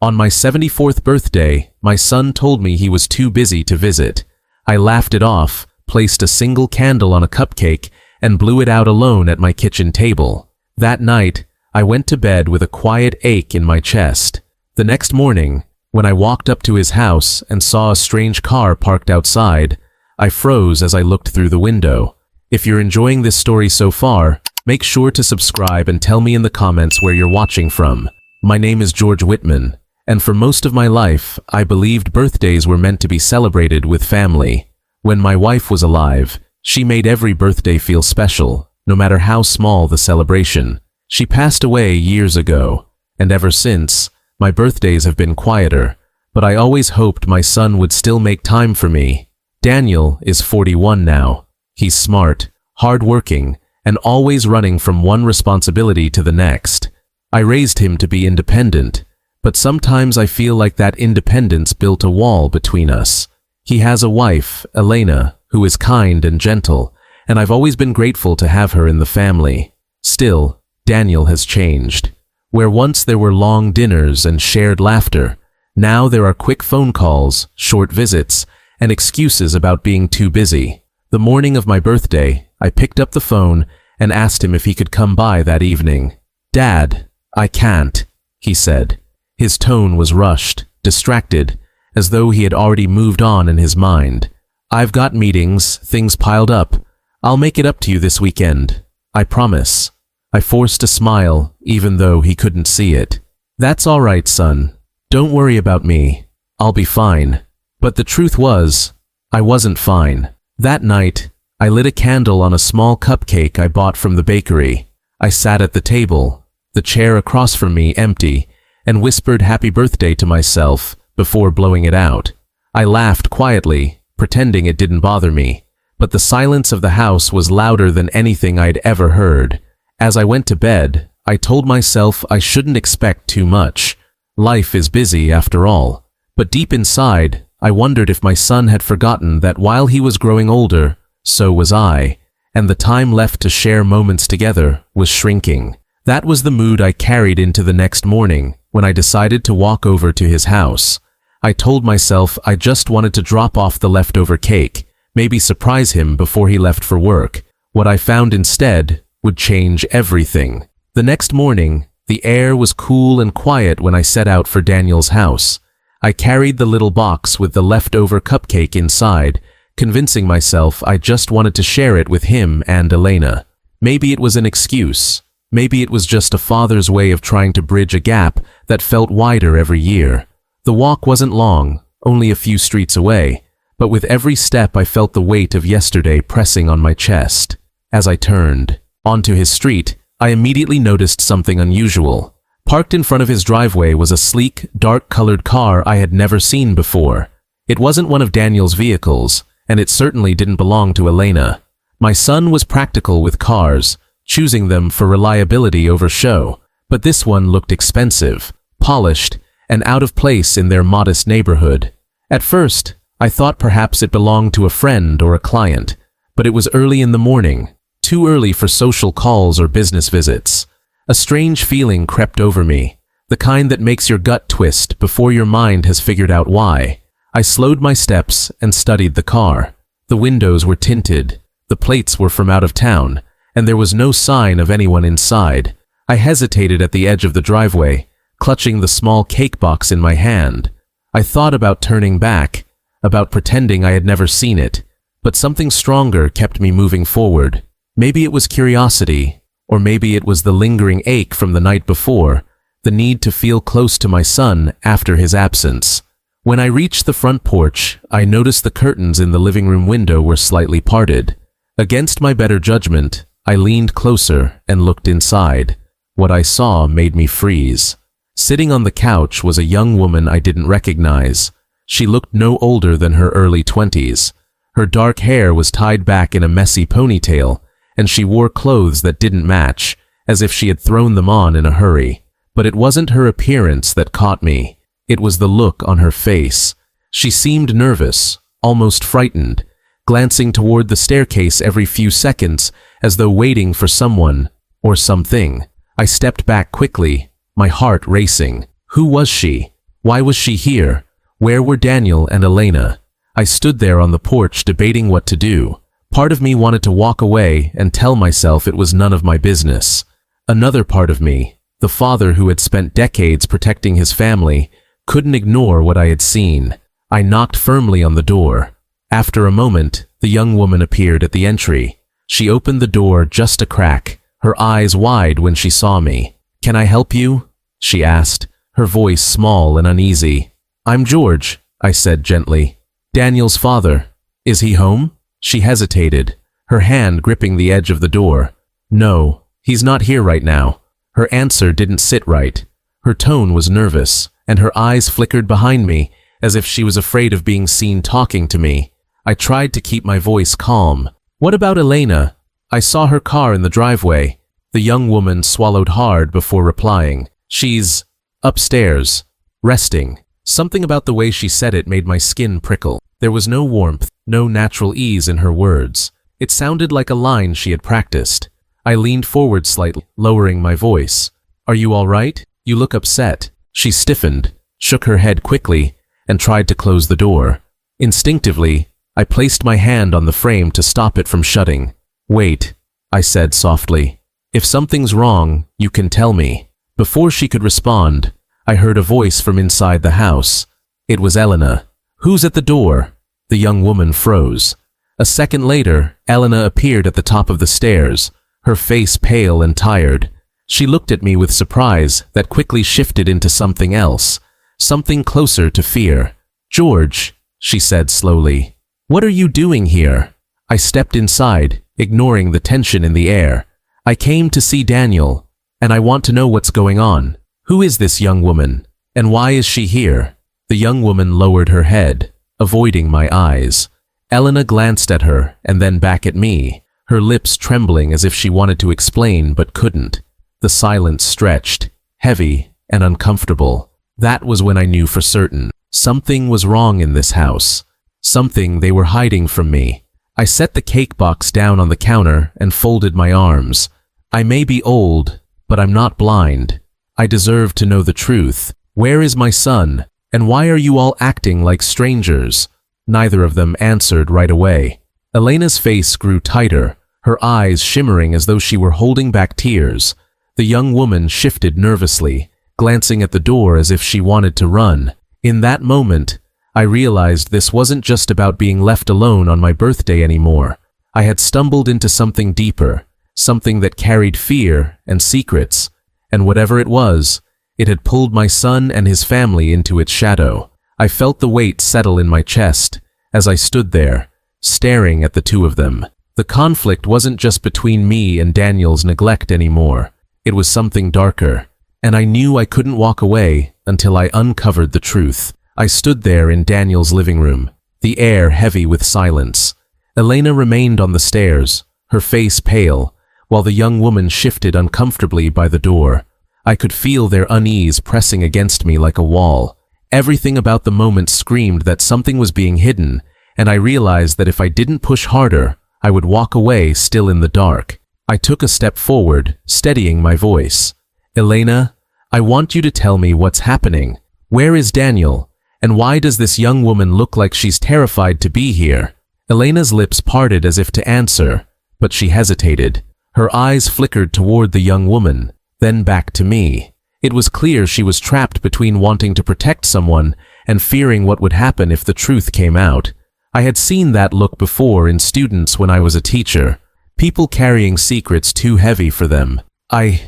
On my 74th birthday, my son told me he was too busy to visit. I laughed it off, placed a single candle on a cupcake, and blew it out alone at my kitchen table. That night, I went to bed with a quiet ache in my chest. The next morning, when I walked up to his house and saw a strange car parked outside, I froze as I looked through the window. If you're enjoying this story so far, make sure to subscribe and tell me in the comments where you're watching from. My name is George Whitman, and for most of my life, I believed birthdays were meant to be celebrated with family. When my wife was alive, she made every birthday feel special, no matter how small the celebration. She passed away years ago, and ever since, my birthdays have been quieter, but I always hoped my son would still make time for me. Daniel is 41 now. He's smart, hardworking, and always running from one responsibility to the next. I raised him to be independent, but sometimes I feel like that independence built a wall between us. He has a wife, Elena, who is kind and gentle, and I've always been grateful to have her in the family. Still, Daniel has changed. Where once there were long dinners and shared laughter, now there are quick phone calls, short visits, and excuses about being too busy. The morning of my birthday, I picked up the phone and asked him if he could come by that evening. "Dad, I can't," he said. His tone was rushed, distracted, as though he had already moved on in his mind. "I've got meetings, things piled up. I'll make it up to you this weekend. I promise." I forced a smile, even though he couldn't see it. "That's all right, son. Don't worry about me. I'll be fine." But the truth was, I wasn't fine. That night, I lit a candle on a small cupcake I bought from the bakery. I sat at the table, the chair across from me empty, and whispered happy birthday to myself before blowing it out. I laughed quietly, pretending it didn't bother me, but the silence of the house was louder than anything I'd ever heard. As I went to bed, I told myself I shouldn't expect too much. Life is busy after all. But deep inside, I wondered if my son had forgotten that while he was growing older, so was I, and the time left to share moments together was shrinking. That was the mood I carried into the next morning, when I decided to walk over to his house. I told myself I just wanted to drop off the leftover cake, maybe surprise him before he left for work. What I found instead would change everything. The next morning, the air was cool and quiet when I set out for Daniel's house. I carried the little box with the leftover cupcake inside, convincing myself I just wanted to share it with him and Elena. Maybe it was an excuse. Maybe it was just a father's way of trying to bridge a gap that felt wider every year. The walk wasn't long, only a few streets away, but with every step I felt the weight of yesterday pressing on my chest. As I turned onto his street, I immediately noticed something unusual. Parked in front of his driveway was a sleek, dark-colored car I had never seen before. It wasn't one of Daniel's vehicles, and it certainly didn't belong to Elena. My son was practical with cars, choosing them for reliability over show, but this one looked expensive, polished, and out of place in their modest neighborhood. At first, I thought perhaps it belonged to a friend or a client, but it was early in the morning, too early for social calls or business visits. A strange feeling crept over me, the kind that makes your gut twist before your mind has figured out why. I slowed my steps and studied the car. The windows were tinted, the plates were from out of town, and there was no sign of anyone inside. I hesitated at the edge of the driveway, clutching the small cake box in my hand. I thought about turning back, about pretending I had never seen it, but something stronger kept me moving forward. Maybe it was curiosity, or maybe it was the lingering ache from the night before, the need to feel close to my son after his absence. When I reached the front porch, I noticed the curtains in the living room window were slightly parted. Against my better judgment, I leaned closer and looked inside. What I saw made me freeze. Sitting on the couch was a young woman I didn't recognize. She looked no older than her early 20s. Her dark hair was tied back in a messy ponytail, and she wore clothes that didn't match, as if she had thrown them on in a hurry. But it wasn't her appearance that caught me. It was the look on her face. She seemed nervous, almost frightened, glancing toward the staircase every few seconds as though waiting for someone or something. I stepped back quickly, my heart racing. Who was she? Why was she here? Where were Daniel and Elena? I stood there on the porch debating what to do. Part of me wanted to walk away and tell myself it was none of my business. Another part of me, the father who had spent decades protecting his family, couldn't ignore what I had seen. I knocked firmly on the door. After a moment, the young woman appeared at the entry. She opened the door just a crack, her eyes wide when she saw me. "Can I help you?" she asked, her voice small and uneasy. "I'm George," I said gently. "Daniel's father. Is he home?" She hesitated, her hand gripping the edge of the door. "No, he's not here right now." Her answer didn't sit right. Her tone was nervous, and her eyes flickered behind me, as if she was afraid of being seen talking to me. I tried to keep my voice calm. "What about Elena? I saw her car in the driveway." The young woman swallowed hard before replying. "She's upstairs, resting." Something about the way she said it made my skin prickle. There was no warmth, no natural ease in her words. It sounded like a line she had practiced. I leaned forward slightly, lowering my voice. "Are you all right? You look upset." She stiffened, shook her head quickly, and tried to close the door. Instinctively, I placed my hand on the frame to stop it from shutting. "Wait," I said softly. "If something's wrong, you can tell me." Before she could respond, I heard a voice from inside the house. It was Elena. "Who's at the door?" The young woman froze. A second later, Elena appeared at the top of the stairs, her face pale and tired. She looked at me with surprise that quickly shifted into something else, something closer to fear. "George," she said slowly, "what are you doing here?" I stepped inside, ignoring the tension in the air. "I came to see Daniel, and I want to know what's going on. Who is this young woman, and why is she here?" The young woman lowered her head, avoiding my eyes. Elena glanced at her and then back at me, her lips trembling as if she wanted to explain but couldn't. The silence stretched, heavy and uncomfortable. That was when I knew for certain. Something was wrong in this house. Something they were hiding from me. I set the cake box down on the counter and folded my arms. I may be old, but I'm not blind. I deserve to know the truth. Where is my son? And why are you all acting like strangers? Neither of them answered right away. Elena's face grew tighter, her eyes shimmering as though she were holding back tears. The young woman shifted nervously, glancing at the door as if she wanted to run. In that moment, I realized this wasn't just about being left alone on my birthday anymore. I had stumbled into something deeper, something that carried fear and secrets, and whatever it was, it had pulled my son and his family into its shadow. I felt the weight settle in my chest as I stood there, staring at the two of them. The conflict wasn't just between me and Daniel's neglect anymore. It was something darker, and I knew I couldn't walk away until I uncovered the truth. I stood there in Daniel's living room, the air heavy with silence. Elena remained on the stairs, her face pale, while the young woman shifted uncomfortably by the door. I could feel their unease pressing against me like a wall. Everything about the moment screamed that something was being hidden, and I realized that if I didn't push harder, I would walk away still in the dark. I took a step forward, steadying my voice. "Elena, I want you to tell me what's happening. Where is Daniel? And why does this young woman look like she's terrified to be here?" Elena's lips parted as if to answer, but she hesitated. Her eyes flickered toward the young woman, then back to me. It was clear she was trapped between wanting to protect someone and fearing what would happen if the truth came out. I had seen that look before in students when I was a teacher. People carrying secrets too heavy for them. I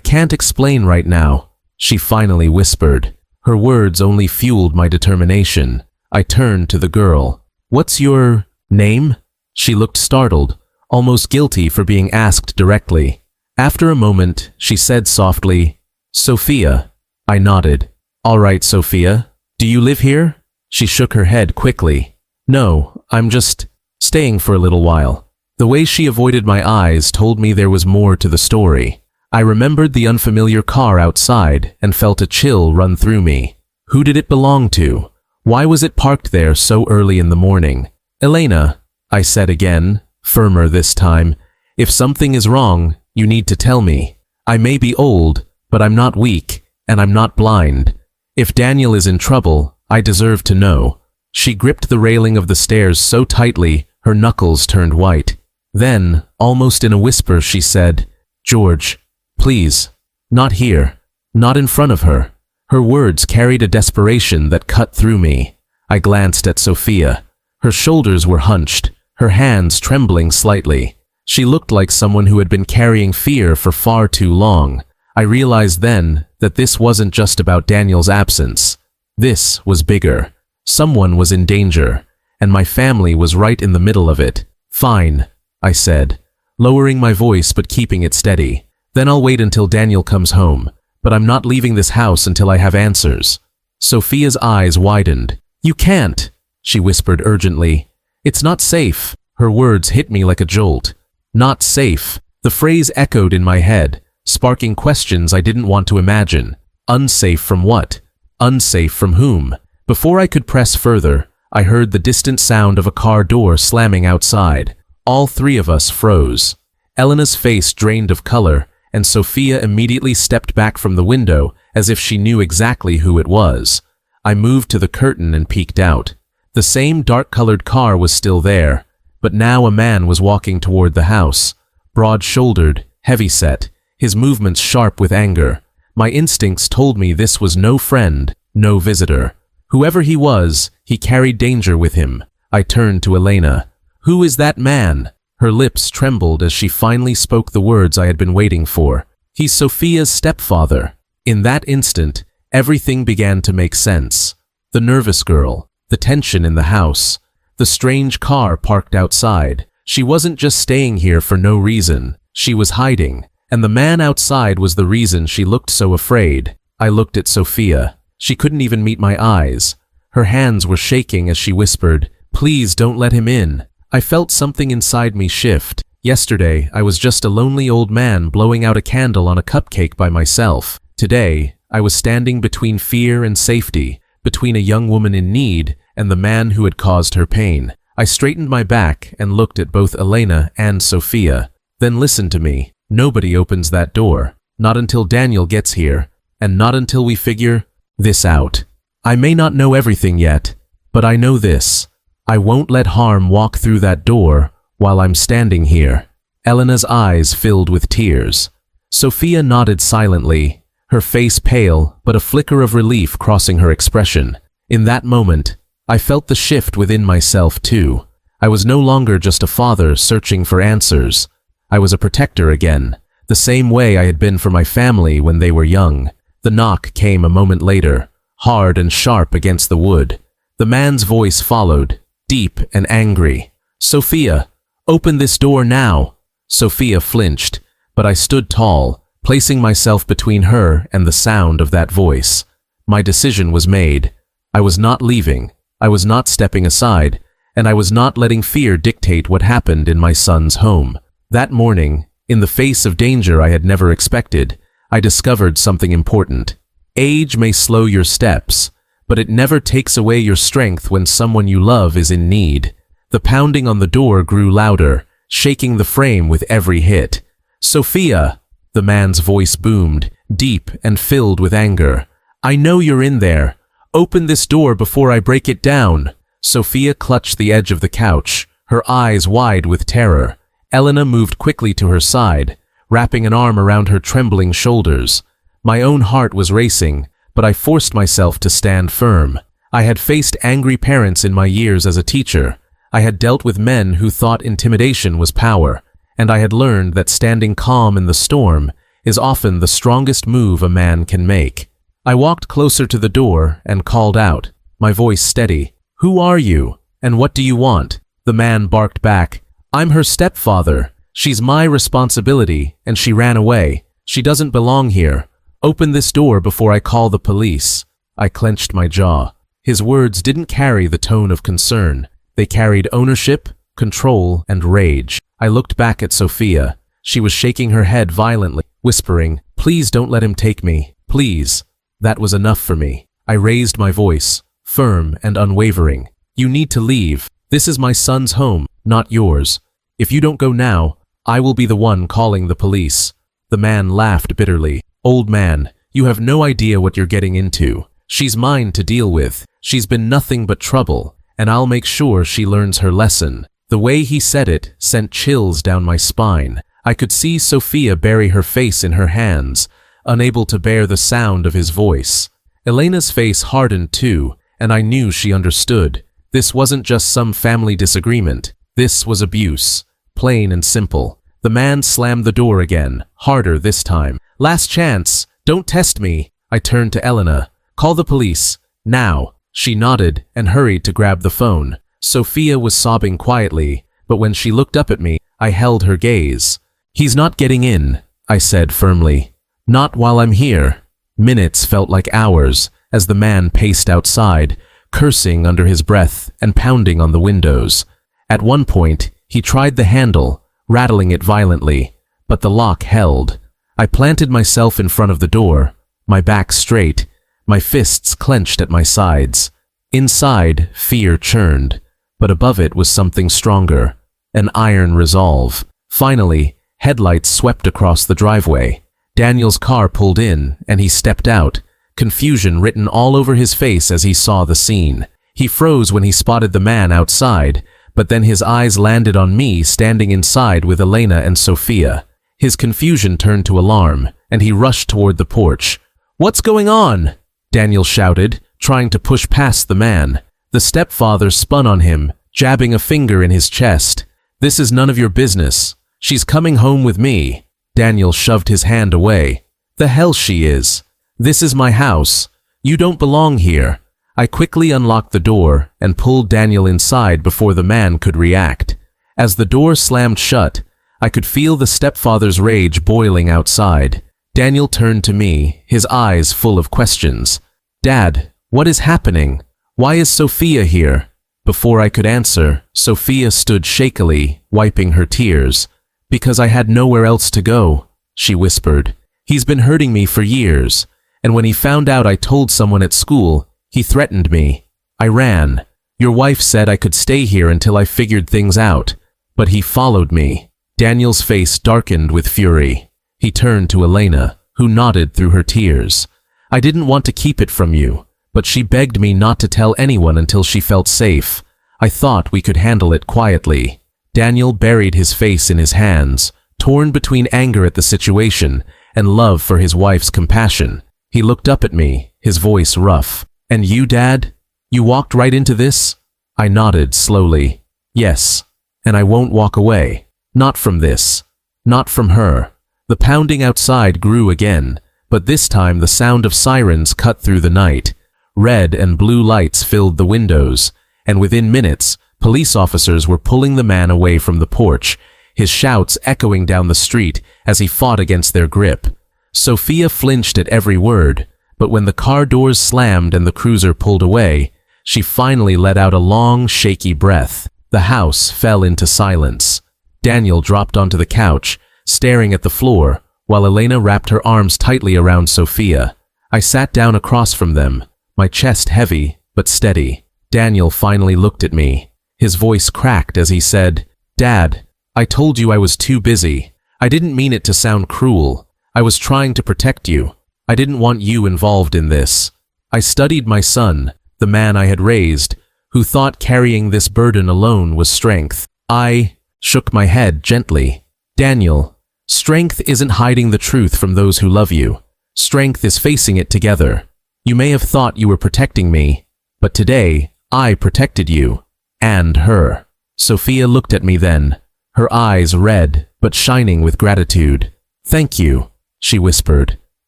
can't explain right now," she finally whispered. Her words only fueled my determination. I turned to the girl. "What's your name?" She looked startled, almost guilty for being asked directly. After a moment, she said softly, "Sophia." I nodded. "All right, Sophia. Do you live here?" She shook her head quickly. "No, I'm just staying for a little while." The way she avoided my eyes told me there was more to the story. I remembered the unfamiliar car outside and felt a chill run through me. Who did it belong to? Why was it parked there so early in the morning? "Elena," I said again, firmer this time, "if something is wrong, you need to tell me. I may be old, but I'm not weak, and I'm not blind. If Daniel is in trouble, I deserve to know. She gripped the railing of the stairs so tightly, her knuckles turned white. Then, almost in a whisper, she said, "George, please, not here, not in front of her." Her words carried a desperation that cut through me. I glanced at Sophia. Her shoulders were hunched, her hands trembling slightly. She looked like someone who had been carrying fear for far too long. I realized then that this wasn't just about Daniel's absence. This was bigger. Someone was in danger, and my family was right in the middle of it. "Fine," I said, lowering my voice but keeping it steady. "Then I'll wait until Daniel comes home, but I'm not leaving this house until I have answers." Sophia's eyes widened. "You can't," she whispered urgently. "It's not safe." Her words hit me like a jolt. Not safe. The phrase echoed in my head, sparking questions I didn't want to imagine. Unsafe from what? Unsafe from whom? Before I could press further, I heard the distant sound of a car door slamming outside. All three of us froze. Elena's face drained of color, and Sophia immediately stepped back from the window as if she knew exactly who it was. I moved to the curtain and peeked out. The same dark-colored car was still there, but now a man was walking toward the house, broad-shouldered, heavy-set, his movements sharp with anger. My instincts told me this was no friend, no visitor. Whoever he was, he carried danger with him. I turned to Elena. "Who is that man?" Her lips trembled as she finally spoke the words I had been waiting for. "He's Sophia's stepfather." In that instant, everything began to make sense. The nervous girl, the tension in the house, the strange car parked outside. She wasn't just staying here for no reason. She was hiding, and the man outside was the reason she looked so afraid. I looked at Sophia. She couldn't even meet my eyes. Her hands were shaking as she whispered, "Please don't let him in." I felt something inside me shift. Yesterday, I was just a lonely old man blowing out a candle on a cupcake by myself. Today, I was standing between fear and safety, between a young woman in need and the man who had caused her pain. I straightened my back and looked at both Elena and Sophia. "Then listen to me. Nobody opens that door. Not until Daniel gets here, and not until we figure this out. I may not know everything yet, but I know this. I won't let harm walk through that door while I'm standing here." Elena's eyes filled with tears. Sophia nodded silently, her face pale, but a flicker of relief crossing her expression. In that moment, I felt the shift within myself too. I was no longer just a father searching for answers. I was a protector again, the same way I had been for my family when they were young. The knock came a moment later, hard and sharp against the wood. The man's voice followed, deep and angry. "Sophia, open this door now." Sophia flinched, but I stood tall, placing myself between her and the sound of that voice. My decision was made. I was not leaving. I was not stepping aside, and I was not letting fear dictate what happened in my son's home. That morning, in the face of danger I had never expected, I discovered something important. Age may slow your steps, but it never takes away your strength when someone you love is in need. The pounding on the door grew louder, shaking the frame with every hit. "Sophia!" The man's voice boomed, deep and filled with anger. "I know you're in there. Open this door before I break it down." Sophia clutched the edge of the couch, her eyes wide with terror. Elena moved quickly to her side, wrapping an arm around her trembling shoulders. My own heart was racing, but I forced myself to stand firm. I had faced angry parents in my years as a teacher. I had dealt with men who thought intimidation was power, and I had learned that standing calm in the storm is often the strongest move a man can make. I walked closer to the door and called out, my voice steady. "Who are you, and what do you want?" The man barked back, "I'm her stepfather. She's my responsibility, and she ran away. She doesn't belong here. Open this door before I call the police." I clenched my jaw. His words didn't carry the tone of concern. They carried ownership, control, and rage. I looked back at Sophia. She was shaking her head violently, whispering, "Please don't let him take me. Please." That was enough for me. I raised my voice, firm and unwavering. "You need to leave. This is my son's home, not yours. If you don't go now, I will be the one calling the police." The man laughed bitterly. "Old man, you have no idea what you're getting into." She's mine to deal with. She's been nothing but trouble, and I'll make sure she learns her lesson." The way he said it sent chills down my spine. I could see Sophia bury her face in her hands, unable to bear the sound of his voice. Elena's face hardened too, and I knew she understood. This wasn't just some family disagreement. This was abuse, plain and simple. The man slammed the door again, harder this time. "Last chance. Don't test me." I turned to Elena. "Call the police. Now." She nodded and hurried to grab the phone. Sophia was sobbing quietly, but when she looked up at me, I held her gaze. "He's not getting in," I said firmly. "Not while I'm here." Minutes felt like hours as the man paced outside, cursing under his breath and pounding on the windows. At one point, he tried the handle, rattling it violently, but the lock held. I planted myself in front of the door, my back straight, my fists clenched at my sides. Inside, fear churned, but above it was something stronger, an iron resolve. Finally, headlights swept across the driveway. Daniel's car pulled in, and he stepped out, confusion written all over his face as he saw the scene. He froze when he spotted the man outside, but then his eyes landed on me standing inside with Elena and Sophia. His confusion turned to alarm, and he rushed toward the porch. "What's going on?" Daniel shouted, trying to push past the man. The stepfather spun on him, jabbing a finger in his chest. "This is none of your business. She's coming home with me." Daniel shoved his hand away. "The hell she is. This is my house. You don't belong here." I quickly unlocked the door and pulled Daniel inside before the man could react. As the door slammed shut, I could feel the stepfather's rage boiling outside. Daniel turned to me, his eyes full of questions. "Dad, what is happening? Why is Sophia here?" Before I could answer, Sophia stood shakily, wiping her tears. "Because I had nowhere else to go," she whispered. "He's been hurting me for years, and when he found out I told someone at school, he threatened me. I ran. Your wife said I could stay here until I figured things out, but he followed me." Daniel's face darkened with fury. He turned to Elena, who nodded through her tears. "I didn't want to keep it from you, but she begged me not to tell anyone until she felt safe. I thought we could handle it quietly." Daniel buried his face in his hands, torn between anger at the situation and love for his wife's compassion. He looked up at me, his voice rough. "And you, Dad? You walked right into this?" I nodded slowly. "Yes, and I won't walk away. Not from this. Not from her." The pounding outside grew again, but this time the sound of sirens cut through the night. Red and blue lights filled the windows, and within minutes, police officers were pulling the man away from the porch, his shouts echoing down the street as he fought against their grip. Sophia flinched at every word, but when the car doors slammed and the cruiser pulled away, she finally let out a long, shaky breath. The house fell into silence. Daniel dropped onto the couch, staring at the floor, while Elena wrapped her arms tightly around Sophia. I sat down across from them, my chest heavy but steady. Daniel finally looked at me. His voice cracked as he said, "Dad, I told you I was too busy. I didn't mean it to sound cruel. I was trying to protect you. I didn't want you involved in this. I studied my son, the man I had raised, who thought carrying this burden alone was strength." I shook my head gently. "Daniel, strength isn't hiding the truth from those who love you. Strength is facing it together. You may have thought you were protecting me, but today I protected you. And her." Sophia looked at me then, her eyes red but shining with gratitude. "Thank you," she whispered.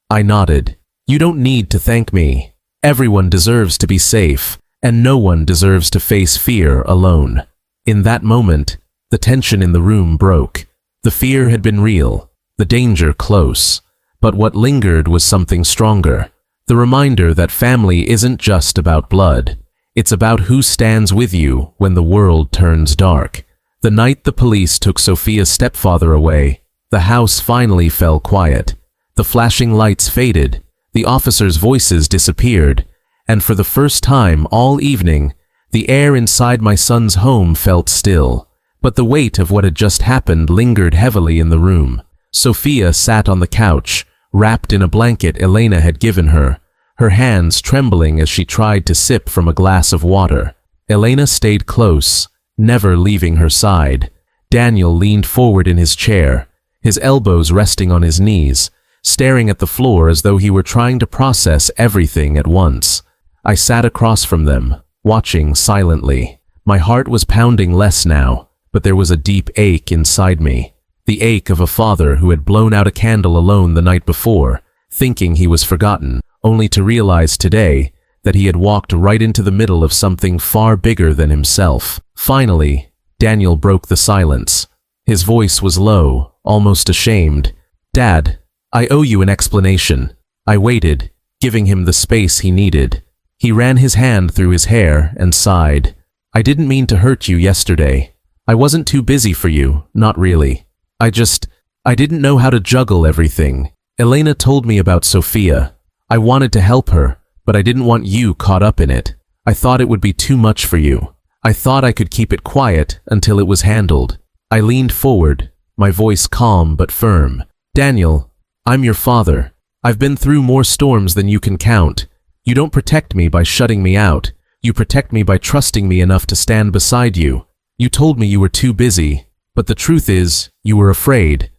I nodded. "You don't need to thank me. Everyone deserves to be safe, and no one deserves to face fear alone." In that moment, the tension in the room broke. The fear had been real, the danger close, but what lingered was something stronger. The reminder that family isn't just about blood. It's about who stands with you when the world turns dark. The night the police took Sophia's stepfather away, the house finally fell quiet. The flashing lights faded, the officers' voices disappeared, and for the first time all evening, the air inside my son's home felt still. But the weight of what had just happened lingered heavily in the room. Sophia sat on the couch, wrapped in a blanket Elena had given her, her hands trembling as she tried to sip from a glass of water. Elena stayed close, never leaving her side. Daniel leaned forward in his chair, his elbows resting on his knees, staring at the floor as though he were trying to process everything at once. I sat across from them, watching silently. My heart was pounding less now, but there was a deep ache inside me. The ache of a father who had blown out a candle alone the night before, thinking he was forgotten, only to realize today that he had walked right into the middle of something far bigger than himself. Finally, Daniel broke the silence. His voice was low, almost ashamed. "Dad, I owe you an explanation." I waited, giving him the space he needed. He ran his hand through his hair and sighed. "I didn't mean to hurt you yesterday. I wasn't too busy for you, not really. I didn't know how to juggle everything. Elena told me about Sophia. I wanted to help her, but I didn't want you caught up in it. I thought it would be too much for you. I thought I could keep it quiet until it was handled." I leaned forward, my voice calm but firm. "Daniel, I'm your father. I've been through more storms than you can count. You don't protect me by shutting me out. You protect me by trusting me enough to stand beside you. You told me you were too busy, but the truth is, you were afraid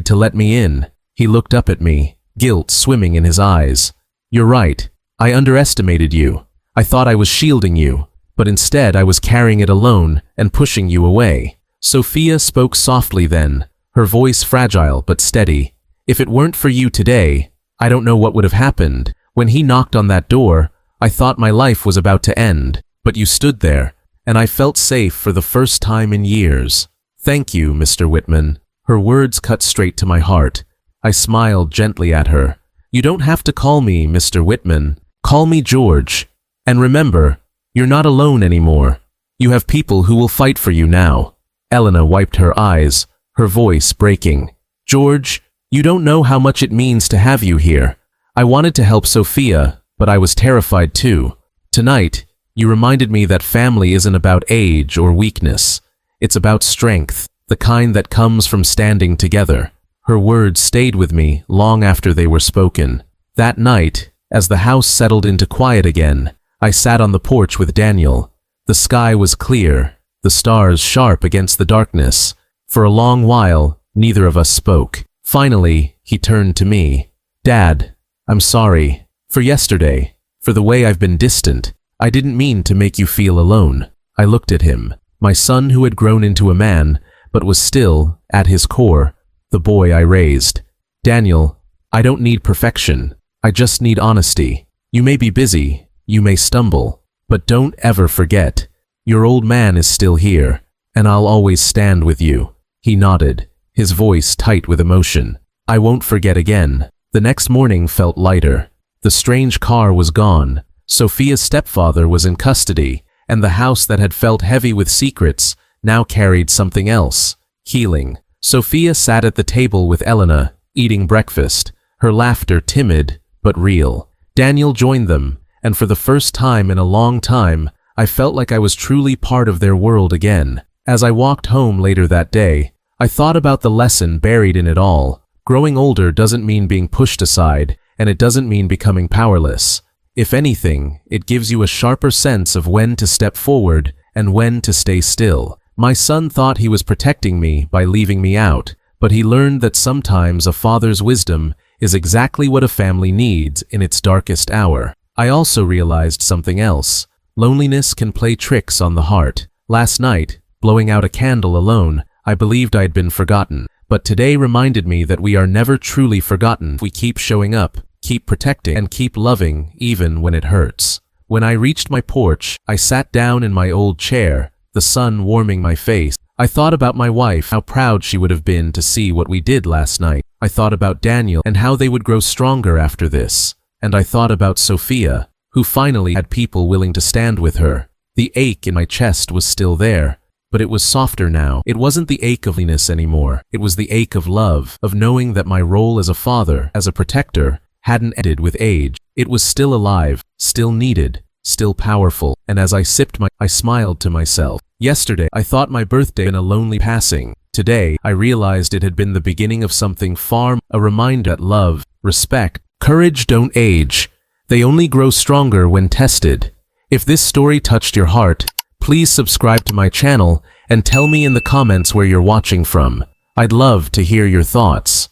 to let me in." He looked up at me, guilt swimming in his eyes. "You're right. I underestimated you. I thought I was shielding you, but instead I was carrying it alone and pushing you away." Sophia spoke softly then, her voice fragile but steady. "If it weren't for you today, I don't know what would have happened. When he knocked on that door, I thought my life was about to end, but you stood there, and I felt safe for the first time in years. Thank you, Mr. Whitman." Her words cut straight to my heart. I smiled gently at her. "You don't have to call me Mr. Whitman. Call me George. And remember, you're not alone anymore. You have people who will fight for you now." Elena wiped her eyes, her voice breaking. "George, you don't know how much it means to have you here. I wanted to help Sophia, but I was terrified too. Tonight, you reminded me that family isn't about age or weakness. It's about strength, the kind that comes from standing together." Her words stayed with me long after they were spoken. That night, as the house settled into quiet again, I sat on the porch with Daniel. The sky was clear, the stars sharp against the darkness. For a long while, neither of us spoke. Finally, he turned to me. "Dad, I'm sorry. For yesterday. For the way I've been distant. I didn't mean to make you feel alone." I looked at him, my son who had grown into a man, but was still, at his core, the boy I raised. "Daniel, I don't need perfection. I just need honesty. You may be busy, you may stumble, but don't ever forget, your old man is still here, and I'll always stand with you." He nodded, his voice tight with emotion. "I won't forget again." The next morning felt lighter. The strange car was gone, Sophia's stepfather was in custody, and the house that had felt heavy with secrets now carried something else, healing. Sophia sat at the table with Elena, eating breakfast, her laughter timid but real. Daniel joined them, and for the first time in a long time, I felt like I was truly part of their world again. As I walked home later that day, I thought about the lesson buried in it all. Growing older doesn't mean being pushed aside, and it doesn't mean becoming powerless. If anything, it gives you a sharper sense of when to step forward and when to stay still. My son thought he was protecting me by leaving me out, but he learned that sometimes a father's wisdom is exactly what a family needs in its darkest hour. I also realized something else. Loneliness can play tricks on the heart. Last night, blowing out a candle alone, I believed I'd been forgotten. But today reminded me that we are never truly forgotten if we keep showing up, keep protecting, and keep loving even when it hurts. When I reached my porch, I sat down in my old chair, the sun warming my face. I thought about my wife, how proud she would have been to see what we did last night. I thought about Daniel and how they would grow stronger after this. And I thought about Sophia, who finally had people willing to stand with her. The ache in my chest was still there, but it was softer now. It wasn't the ache of loneliness anymore. It was the ache of love, of knowing that my role as a father, as a protector, hadn't ended with age. It was still alive, still needed, still powerful. And as I sipped I smiled to myself. Yesterday, I thought my birthday had been a lonely passing. Today, I realized it had been the beginning of something far, a reminder that love, respect, courage don't age. They only grow stronger when tested. If this story touched your heart, please subscribe to my channel and tell me in the comments where you're watching from. I'd love to hear your thoughts.